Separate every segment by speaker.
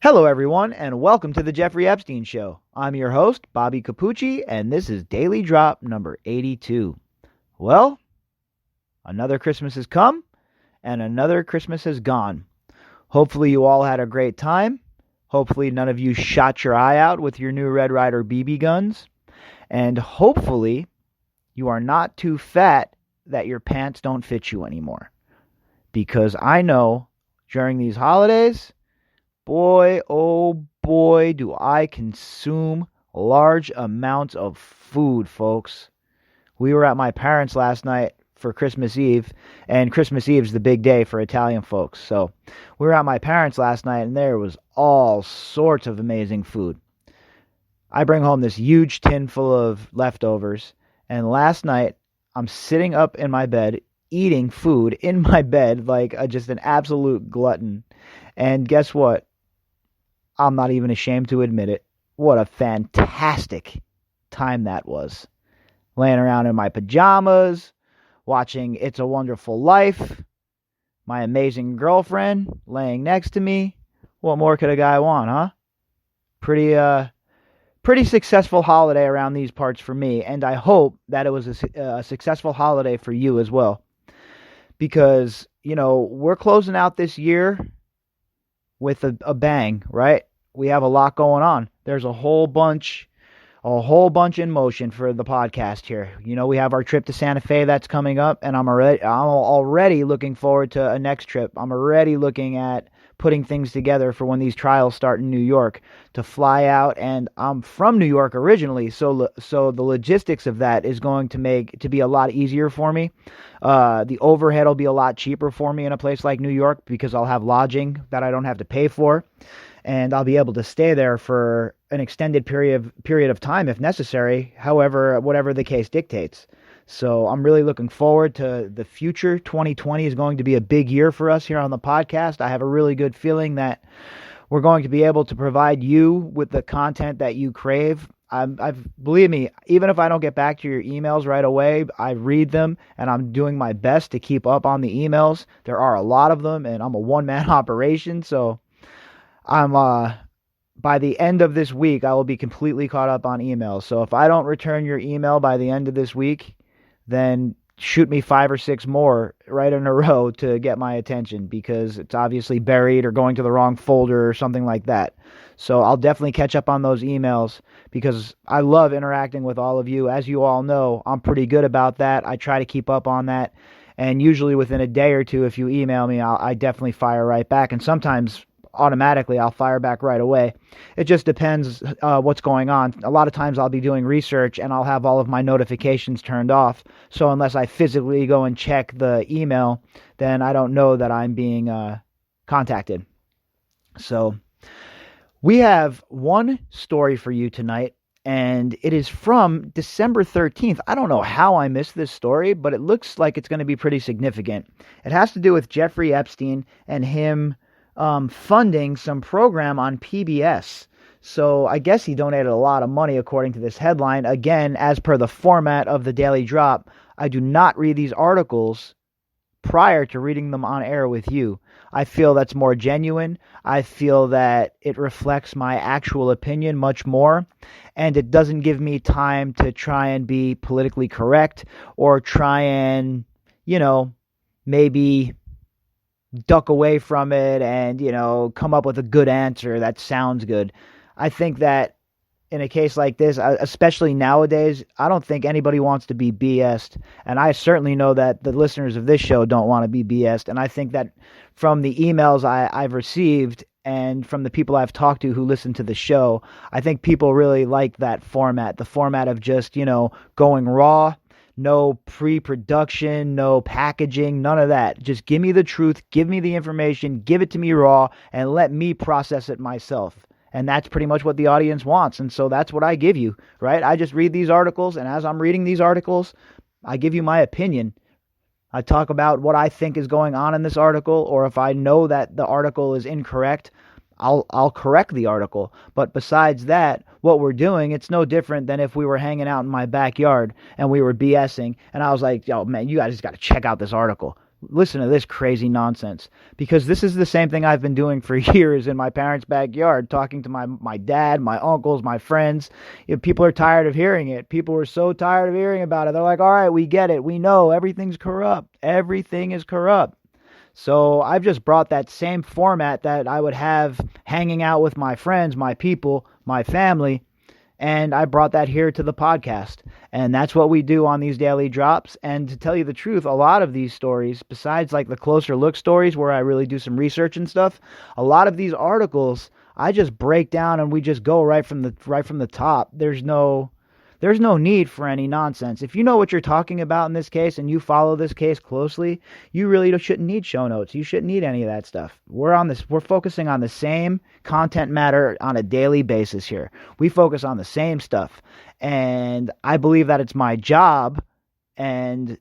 Speaker 1: Hello, everyone, and welcome to the Jeffrey Epstein Show. I'm your host, Bobbycapucci, and this is Daily Drop number 82. Well, another Christmas has come, and another Christmas has gone. Hopefully you all had a great time. Hopefully none of you shot your eye out with your new Red Ryder BB guns. And hopefully you are not too fat that your pants don't fit you anymore. Because I know during these holidays, boy, oh boy, do I consume large amounts of food, folks. We were at my parents' last night for Christmas Eve, and Christmas Eve's the big day for Italian folks. So we were at my parents' last night, and there was all sorts of amazing food. I bring home this huge tin full of leftovers, and last night I'm sitting up in my bed, eating food in my bed like just an absolute glutton. And guess what? I'm not even ashamed to admit it. What a fantastic time that was. Laying around in my pajamas, watching It's a Wonderful Life, my amazing girlfriend laying next to me. What more could a guy want, huh? Pretty successful holiday around these parts for me, and I hope that it was a successful holiday for you as well. Because, we're closing out this year with a bang, right? We have a lot going on. There's a whole bunch in motion for the podcast here. We have our trip to Santa Fe that's coming up, and I'm already looking forward to a next trip. I'm already looking at putting things together for when these trials start in New York to fly out, and I'm from New York originally, so the logistics of that is going to be a lot easier for me. The overhead will be a lot cheaper for me in a place like New York because I'll have lodging that I don't have to pay for, and I'll be able to stay there for an extended period of time if necessary, whatever the case dictates. So I'm really looking forward to the future. 2020 is going to be a big year for us here on the podcast. I have a really good feeling that we're going to be able to provide you with the content that you crave. Believe me, even if I don't get back to your emails right away, I read them and I'm doing my best to keep up on the emails. There are a lot of them and I'm a one-man operation. So by the end of this week, I will be completely caught up on emails. So if I don't return your email by the end of this week, then shoot me 5 or 6 more right in a row to get my attention because it's obviously buried or going to the wrong folder or something like that. So I'll definitely catch up on those emails because I love interacting with all of you. As you all know, I'm pretty good about that. I try to keep up on that. And usually within a day or two, if you email me, I definitely fire right back. And sometimes automatically I'll fire back right away. It just depends what's going on. A lot of times I'll be doing research and I'll have all of my notifications turned off. So unless I physically go and check the email, then I don't know that I'm being contacted. So we have one story for you tonight, and it is from December 13th. I don't know how I missed this story, but it looks like it's going to be pretty significant. It has to do with Jeffrey Epstein and him funding some program on PBS. So I guess he donated a lot of money according to this headline. Again, as per the format of the Daily Drop, I do not read these articles prior to reading them on air with you. I feel that's more genuine. I feel that it reflects my actual opinion much more, and it doesn't give me time to try and be politically correct or try and, maybe duck away from it and, come up with a good answer that sounds good. I think that in a case like this, especially nowadays, I don't think anybody wants to be BS'd. And I certainly know that the listeners of this show don't want to be BS'd. And I think that from the emails I've received and from the people I've talked to who listen to the show, I think people really like that format, the format of just, going raw. No pre-production, no packaging, none of that. Just give me the truth, give me the information, give it to me raw, and let me process it myself. And that's pretty much what the audience wants. And so that's what I give you, right? I just read these articles, and as I'm reading these articles, I give you my opinion. I talk about what I think is going on in this article, or if I know that the article is incorrect, I'll correct the article. But besides that, what we're doing, it's no different than if we were hanging out in my backyard and we were BSing and I was like, yo, man, you guys got to check out this article. listen to this crazy nonsense, because this is the same thing I've been doing for years in my parents' backyard, talking to my dad, my uncles, my friends. People are tired of hearing it. People are so tired of hearing about it. They're like, all right, we get it. We know everything's corrupt. Everything is corrupt. So I've just brought that same format that I would have hanging out with my friends, my people, my family, and I brought that here to the podcast. And that's what we do on these daily drops. And to tell you the truth, a lot of these stories, besides like the closer look stories where I really do some research and stuff, a lot of these articles I just break down and we just go right from the top. There's no need for any nonsense. If you know what you're talking about in this case and you follow this case closely, you really shouldn't need show notes. You shouldn't need any of that stuff. We're focusing on the same content matter on a daily basis here. We focus on the same stuff. And I believe that it's my job, and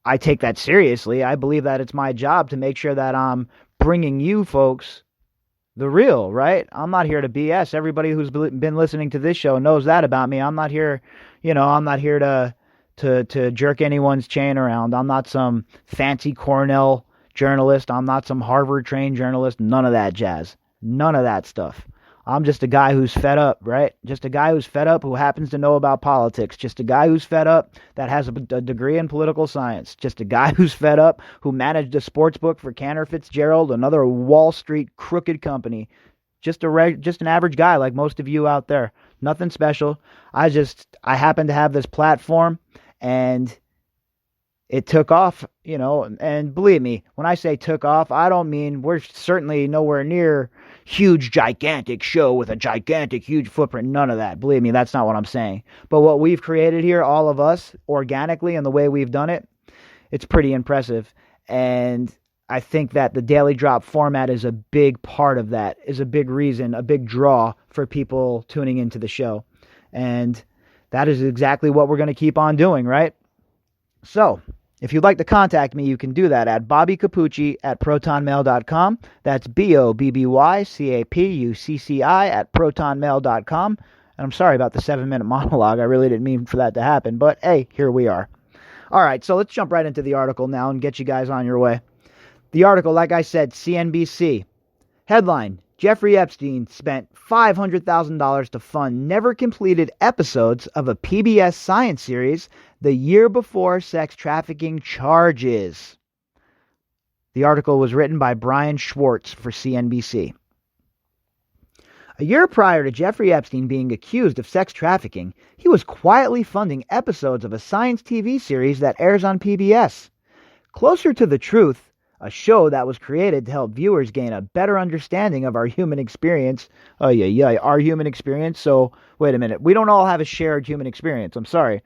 Speaker 1: I take that seriously. I believe that it's my job to make sure that I'm bringing you folks the real, right? I'm not here to BS. Everybody who's been listening to this show knows that about me. I'm not here, I'm not here to jerk anyone's chain around. I'm not some fancy Cornell journalist. I'm not some Harvard trained journalist. None of that jazz. None of that stuff. I'm just a guy who's fed up, right? Just a guy who's fed up who happens to know about politics. Just a guy who's fed up that has a degree in political science. Just a guy who's fed up who managed a sports book for Cantor Fitzgerald, another Wall Street crooked company. Just an average guy like most of you out there. Nothing special. I happen to have this platform, and it took off, and believe me, when I say took off, I don't mean we're certainly nowhere near huge, gigantic show with a gigantic, huge footprint. None of that. Believe me, that's not what I'm saying. But what we've created here, all of us, organically, and the way we've done it, it's pretty impressive. And I think that the Daily Drop format is a big part of that, is a big reason, a big draw for people tuning into the show. And that is exactly what we're going to keep on doing, right? So, if you'd like to contact me, you can do that at bobbycapucci@protonmail.com. That's BOBBYCAPUCCI @protonmail.com. And I'm sorry about the 7-minute monologue. I really didn't mean for that to happen. But hey, here we are. All right, so let's jump right into the article now and get you guys on your way. The article, like I said, CNBC. Headline: Jeffrey Epstein spent $500,000 to fund never-completed episodes of a PBS science series the year before sex trafficking charges. The article was written by Brian Schwartz for CNBC. A year prior to Jeffrey Epstein being accused of sex trafficking, he was quietly funding episodes of a science TV series that airs on PBS. Closer to the Truth, a show that was created to help viewers gain a better understanding of our human experience. Our human experience. So, wait a minute. We don't all have a shared human experience. I'm sorry.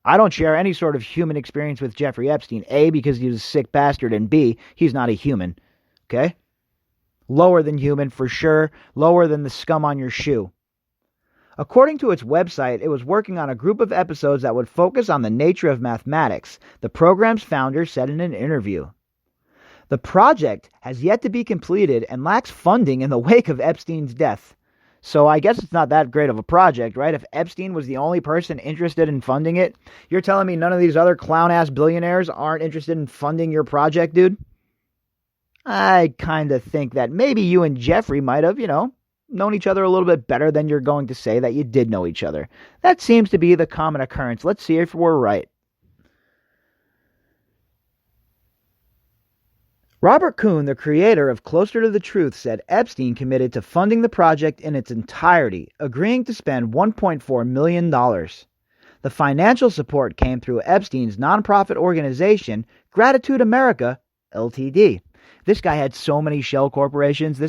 Speaker 1: I don't share any sort of human experience with Jeffrey Epstein. A, because he's a sick bastard, and B, he's not a human. Okay? Lower than human, for sure. Lower than the scum on your shoe. According to its website, it was working on a group of episodes that would focus on the nature of mathematics, the program's founder said in an interview. The project has yet to be completed and lacks funding in the wake of Epstein's death. So I guess it's not that great of a project, right? If Epstein was the only person interested in funding it, you're telling me none of these other clown-ass billionaires aren't interested in funding your project, dude? I kind of think that maybe you and Jeffrey might have, known each other a little bit better than you're going to say that you did know each other. That seems to be the common occurrence. Let's see if we're right. Robert Kuhn, the creator of Closer to the Truth, said Epstein committed to funding the project in its entirety, agreeing to spend $1.4 million. The financial support came through Epstein's nonprofit organization, Gratitude America, Ltd. This guy had so many shell corporations.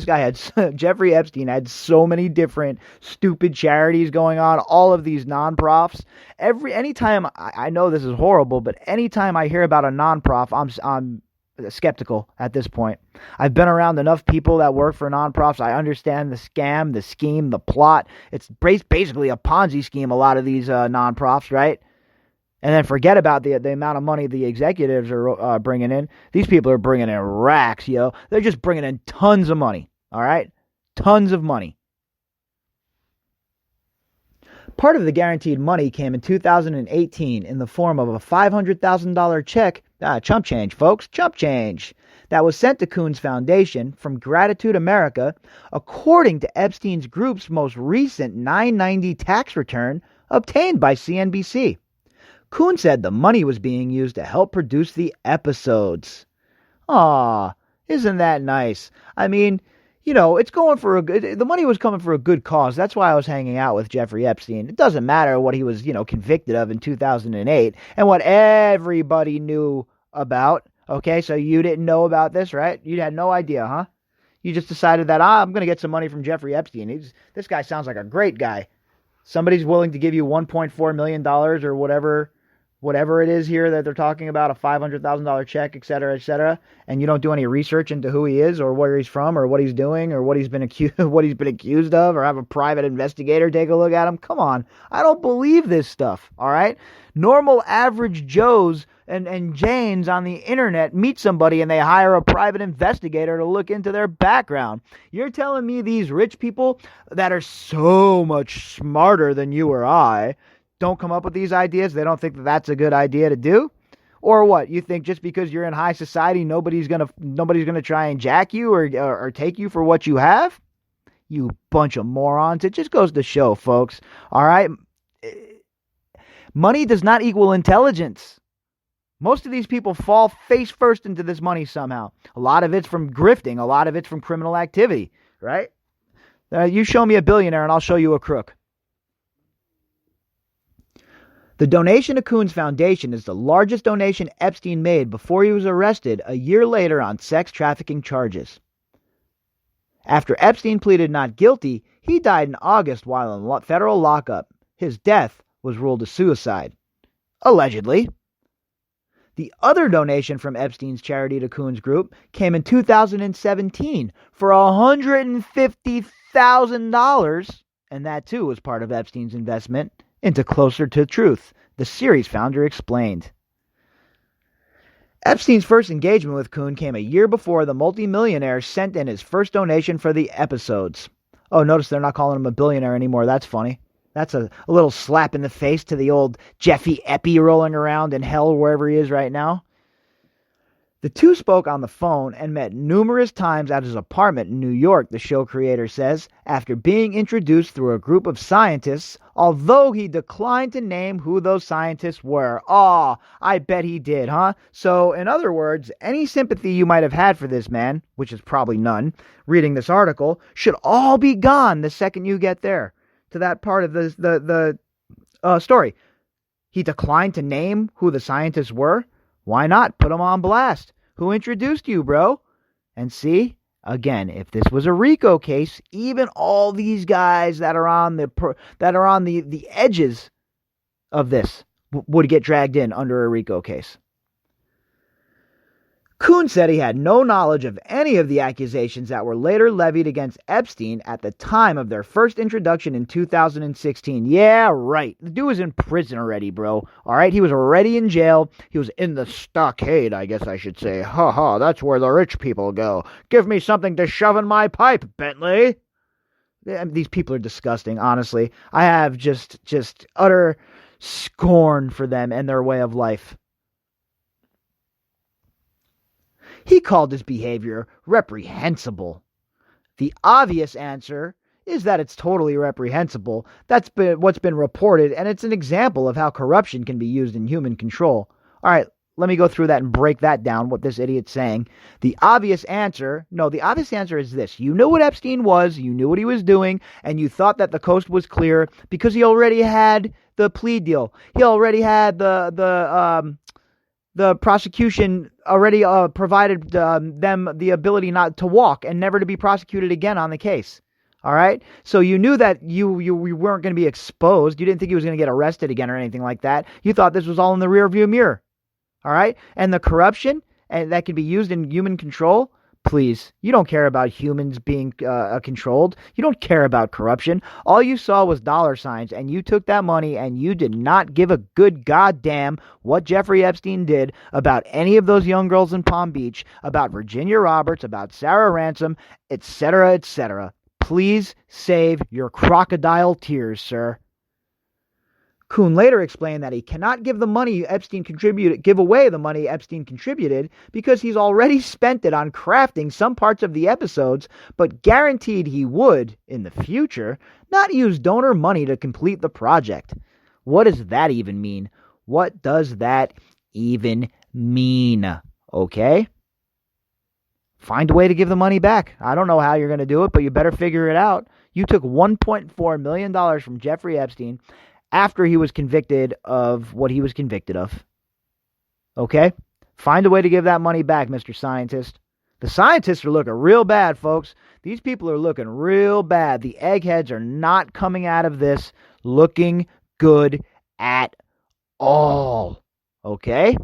Speaker 1: Jeffrey Epstein had so many different stupid charities going on, all of these non-profs. Anytime, I know this is horrible, but anytime I hear about a non-prof, I'm skeptical at this point. I've been around enough people that work for non-profs. I understand the scam, the scheme, the plot. It's basically a Ponzi scheme, a lot of these non-profs, right? And then forget about the amount of money the executives are bringing in. These people are bringing in racks, yo. They're just bringing in tons of money, all right? Tons of money. Part of the guaranteed money came in 2018 in the form of a $500,000 check Chump change, folks, chump change. That was sent to Coons Foundation from Gratitude America, according to Epstein's group's most recent 990 tax return obtained by CNBC. Coons said the money was being used to help produce the episodes. Aw, isn't that nice? I mean, it's going for the money was coming for a good cause. That's why I was hanging out with Jeffrey Epstein. It doesn't matter what he was, convicted of in 2008 and what everybody knew about. Okay, so you didn't know about this, right? You had no idea, huh? You just decided that, I'm going to get some money from Jeffrey Epstein. This guy sounds like a great guy. Somebody's willing to give you $1.4 million or whatever it is here that they're talking about, a $500,000 check, et cetera, and you don't do any research into who he is or where he's from or what he's doing or what he's been accused of, or have a private investigator take a look at him. Come on. I don't believe this stuff, all right? Normal average Joes and Janes on the internet meet somebody and they hire a private investigator to look into their background. You're telling me these rich people that are so much smarter than you or I don't come up with these ideas? They don't think that that's a good idea to do? Or what? You think just because you're in high society, nobody's gonna try and jack you or take you for what you have? You bunch of morons. It just goes to show, folks. All right? Money does not equal intelligence. Most of these people fall face first into this money somehow. A lot of it's from grifting. A lot of it's from criminal activity, right? You show me a billionaire and I'll show you a crook. The donation to Coons Foundation is the largest donation Epstein made before he was arrested a year later on sex trafficking charges. After Epstein pleaded not guilty, he died in August while in federal lockup. His death was ruled a suicide. Allegedly. The other donation from Epstein's charity to Coons Group came in 2017 for $150,000, and that too was part of Epstein's investment into Closer to Truth, the series founder explained. Epstein's first engagement with Coon came a year before the multimillionaire sent in his first donation for the episodes. Oh, notice they're not calling him a billionaire anymore. That's funny. That's a little slap in the face to the old Jeffy Epi rolling around in hell wherever he is right now. The two spoke on the phone and met numerous times at his apartment in New York, the show creator says, after being introduced through a group of scientists, although he declined to name who those scientists were. Aw, I bet he did, huh? So, in other words, any sympathy you might have had for this man, which is probably none, reading this article, should all be gone the second you get there to that part of the story. He declined to name who the scientists were? Why not? Put them on blast. Who introduced you, bro? And see, again, if this was a RICO case, even all these guys that are on the edges of this would get dragged in under a RICO case. Coon said he had no knowledge of any of the accusations that were later levied against Epstein at the time of their first introduction in 2016. Yeah, right. The dude was in prison already, bro. All right, he was already in jail. He was in the stockade, I guess I should say. Ha ha, that's where the rich people go. Give me something to shove in my pipe, Bentley. These people are disgusting, honestly. I have just utter scorn for them and their way of life. He called his behavior reprehensible. The obvious answer is that it's totally reprehensible. That's what's been reported, and it's an example of how corruption can be used in human control. All right, let me go through that and break that down, what this idiot's saying. The obvious answer is this. You knew what Epstein was, you knew what he was doing, and you thought that the coast was clear because he already had the plea deal. He already had the prosecution already provided them the ability not to walk and never to be prosecuted again on the case. All right? So you knew that you weren't going to be exposed. You didn't think he was going to get arrested again or anything like that. You thought this was all in the rearview mirror. All right? And the corruption and that can be used in human control, please. You don't care about humans being controlled. You don't care about corruption. All you saw was dollar signs, and you took that money, and you did not give a good goddamn what Jeffrey Epstein did about any of those young girls in Palm Beach, about Virginia Roberts, about Sarah Ransom, etc., etc. Please save your crocodile tears, sir. Kuhn later explained that he cannot give away the money Epstein contributed because he's already spent it on crafting some parts of the episodes, but guaranteed he would, in the future, not use donor money to complete the project. What does that even mean? What does that even mean? Okay? Find a way to give the money back. I don't know how you're going to do it, but you better figure it out. You took $1.4 million from Jeffrey Epstein after he was convicted of what he was convicted of. Okay? Find a way to give that money back, Mr. Scientist. The scientists are looking real bad, folks. These people are looking real bad. The eggheads are not coming out of this looking good at all. Okay?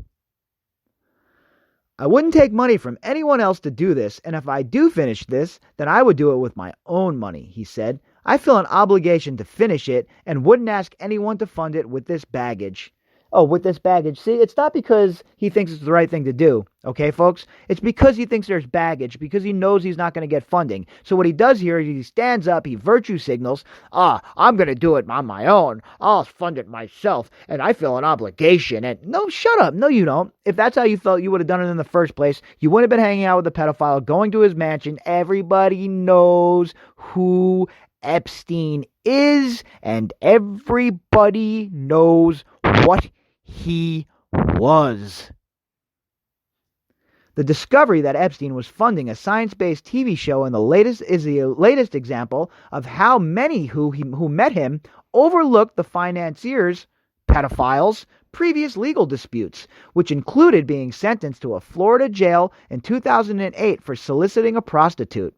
Speaker 1: I wouldn't take money from anyone else to do this, and if I do finish this, then I would do it with my own money, he said. I feel an obligation to finish it and wouldn't ask anyone to fund it with this baggage. Oh, with this baggage. See, it's not because he thinks it's the right thing to do, okay, folks? It's because he thinks there's baggage, because he knows he's not going to get funding. So what he does here is he stands up, he virtue signals, I'm going to do it on my own. I'll fund it myself, and I feel an obligation. And no, shut up. No, you don't. If that's how you felt, you would have done it in the first place. You wouldn't have been hanging out with the pedophile, going to his mansion. Everybody knows who Epstein is, and everybody knows what he was. The discovery that Epstein was funding a science-based TV show is the latest example of how many who met him overlooked the financiers, pedophiles, previous legal disputes, which included being sentenced to a Florida jail in 2008 for soliciting a prostitute.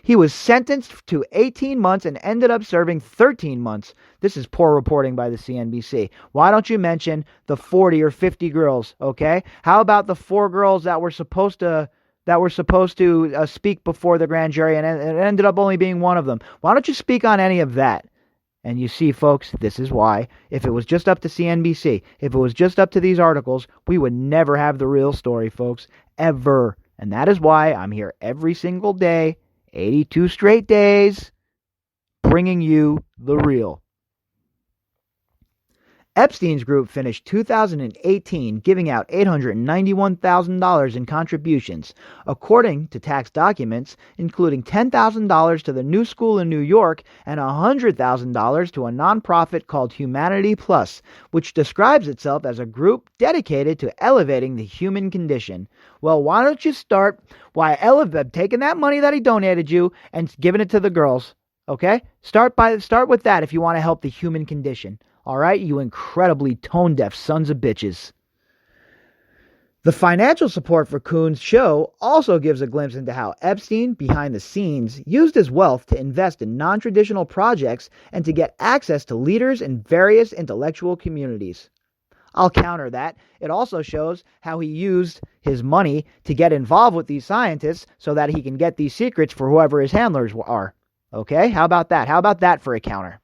Speaker 1: He was sentenced to 18 months and ended up serving 13 months. This is poor reporting by the CNBC. Why don't you mention the 40 or 50 girls, okay? How about the 4 girls that were supposed to speak before the grand jury and it ended up only being one of them? Why don't you speak on any of that? And you see, folks, this is why. If it was just up to CNBC, if it was just up to these articles, we would never have the real story, folks. Ever. And that is why I'm here every single day, 82 straight days, bringing you the real. Epstein's group finished 2018 giving out $891,000 in contributions, according to tax documents, including $10,000 to the New School in New York and $100,000 to a nonprofit called Humanity Plus, which describes itself as a group dedicated to elevating the human condition. Well, why don't you start by taking that money that he donated you and giving it to the girls, okay? Start with that if you want to help the human condition. All right, you incredibly tone-deaf sons of bitches. The financial support for Kuhn's show also gives a glimpse into how Epstein, behind the scenes, used his wealth to invest in non-traditional projects and to get access to leaders in various intellectual communities. I'll counter that. It also shows how he used his money to get involved with these scientists so that he can get these secrets for whoever his handlers are. Okay, how about that? How about that for a counter?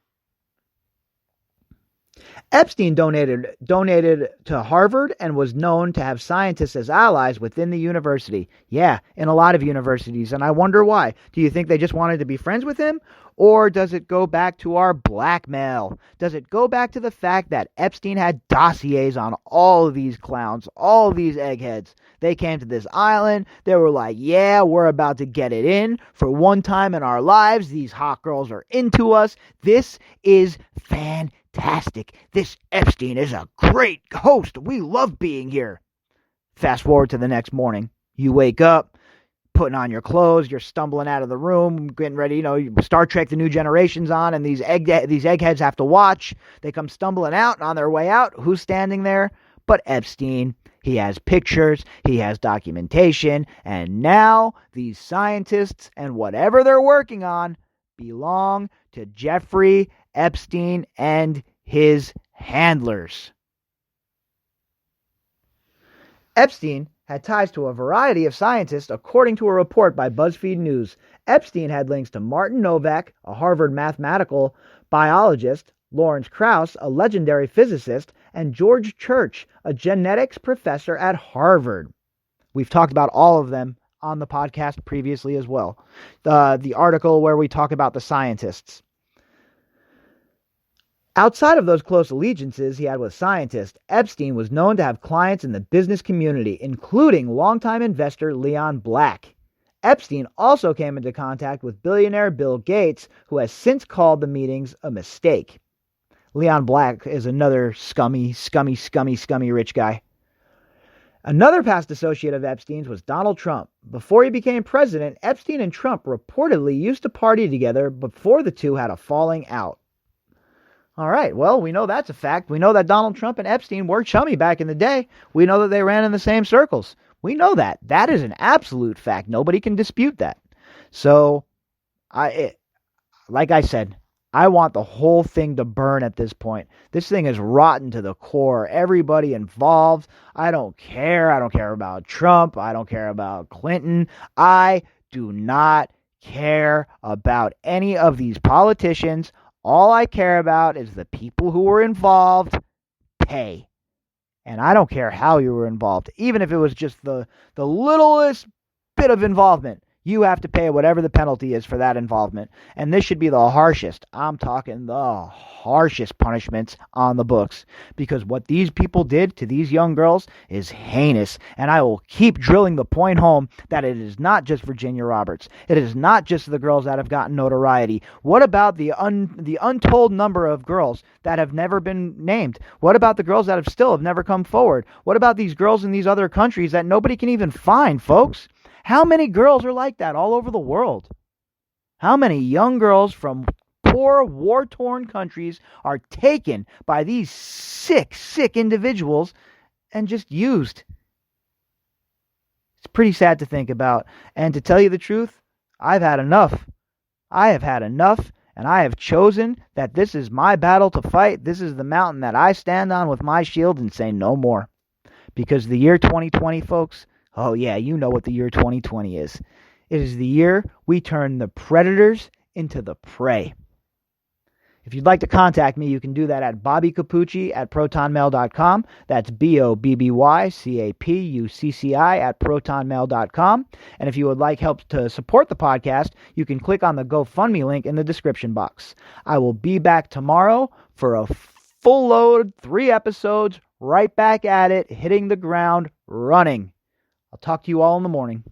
Speaker 1: Epstein donated to Harvard and was known to have scientists as allies within the university. Yeah, in a lot of universities, and I wonder why. Do you think they just wanted to be friends with him? Or does it go back to our blackmail? Does it go back to the fact that Epstein had dossiers on all of these clowns, all of these eggheads? They came to this island. They were like, yeah, we're about to get it in. For one time in our lives, these hot girls are into us. This is fantastic. This Epstein is a great host. We love being here. Fast forward to the next morning. You wake up, putting on your clothes, you're stumbling out of the room, getting ready, Star Trek The New Generation's on, and these eggheads have to watch. They come stumbling out, and on their way out, who's standing there? But Epstein. He has pictures, he has documentation, and now these scientists and whatever they're working on belong to Jeffrey Epstein and his handlers. Epstein had ties to a variety of scientists, according to a report by BuzzFeed News. Epstein had links to Martin Novak, a Harvard mathematical biologist, Lawrence Krauss, a legendary physicist, and George Church, a genetics professor at Harvard. We've talked about all of them on the podcast previously as well. The article where we talk about the scientists. Outside of those close allegiances he had with scientists, Epstein was known to have clients in the business community, including longtime investor Leon Black. Epstein also came into contact with billionaire Bill Gates, who has since called the meetings a mistake. Leon Black is another scummy rich guy. Another past associate of Epstein's was Donald Trump. Before he became president, Epstein and Trump reportedly used to party together before the two had a falling out. All right, well, we know that's a fact. We know that Donald Trump and Epstein were chummy back in the day. We know that they ran in the same circles. We know that. That is an absolute fact. Nobody can dispute that. So, like I said, I want the whole thing to burn at this point. This thing is rotten to the core. Everybody involved. I don't care. I don't care about Trump. I don't care about Clinton. I do not care about any of these politicians. All I care about is the people who were involved pay. And I don't care how you were involved. Even if it was just the littlest bit of involvement, you have to pay whatever the penalty is for that involvement. And this should be the harshest. I'm talking the harshest punishments on the books. Because what these people did to these young girls is heinous. And I will keep drilling the point home that it is not just Virginia Roberts. It is not just the girls that have gotten notoriety. What about the untold number of girls that have never been named? What about the girls that have never come forward? What about these girls in these other countries that nobody can even find, folks? How many girls are like that all over the world? How many young girls from poor, war-torn countries are taken by these sick individuals and just used? It's pretty sad to think about. And to tell you the truth, I've had enough. I have had enough, and I have chosen that this is my battle to fight. This is the mountain that I stand on with my shield and say no more. Because the year 2020, folks, oh yeah, you know what the year 2020 is. It is the year we turn the predators into the prey. If you'd like to contact me, you can do that at Bobbycapucci at protonmail.com. That's BOBBYCAPUCCI at protonmail.com. And if you would like help to support the podcast, you can click on the GoFundMe link in the description box. I will be back tomorrow for a full load, 3 episodes, right back at it, hitting the ground running. I'll talk to you all in the morning.